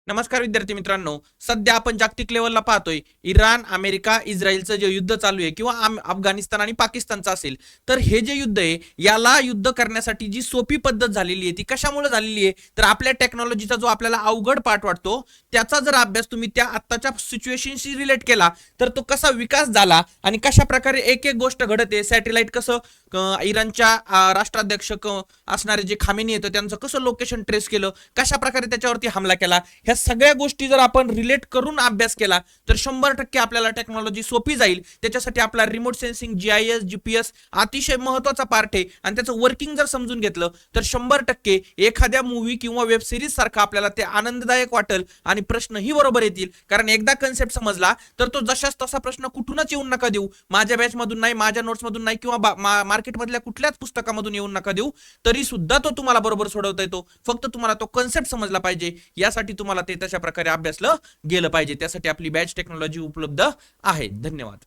नमस्कार विद्यार्थी मित्रांनो, सध्या आपण जागतिक लेवलला पाहतोय इराण, अमेरिका, इस्रायलचं जे युद्ध चालू आहे किंवा अफगाणिस्तान आणि पाकिस्तानचं असेल, तर हे जे युद्ध आहे याला युद्ध करण्यासाठी जी सोपी पद्धत झालेली आहे ती कशामुळे झालेली आहे, तर आपल्या टेक्नॉलॉजीचा जो आपल्याला अवघड पार्ट वाटतो त्याचा जर अभ्यास तुम्ही त्या आत्ताच्या सिच्युएशनशी रिलेट केला तर तो कसा विकास झाला आणि कशा प्रकारे एक एक गोष्ट घडते. सॅटेलाइट कसं इराणच्या राष्ट्राध्यक्ष असणारे जे खामेनी येतं त्यांचं कसं लोकेशन ट्रेस केलं, कशा प्रकारे त्याच्यावरती हमला केला, ह्या सगळ्या गोष्टी जर आपण रिलेट करून अभ्यास केला तर 100% आपल्याला टेक्नॉलॉजी सोपी जाईल. त्याच्यासाठी आपला रिमोट सेन्सिंग, GIS, GPS अतिशय महत्वाचा पार्ट आहे आणि त्याचं वर्किंग जर समजून घेतलं तर 100% एखाद्या मूवी किंवा वेब सिरीज सारखा आपल्याला ते आनंददायक वाटेल आणि प्रश्नही बरोबर येतील. कारण एकदा कन्सेप्ट समजला तर तो जशाच तसा प्रश्न कुठूनच येऊन नका देऊ, माझ्या बॅच मधून नाही, माझ्या नोट्स मधून नाही किंवा मार्केटमधल्या कुठल्याच पुस्तकामधून येऊन नका देऊ, तरी सुद्धा तो तुम्हाला बरोबर सोडवता येतो. फक्त तुम्हाला तो कन्सेप्ट समजला पाहिजे. यासाठी तुम्हाला ते तशा प्रकारे अभ्यासलं गेलं पाहिजे. त्यासाठी आपली बॅच टेक्नॉलॉजी उपलब्ध आहे. धन्यवाद.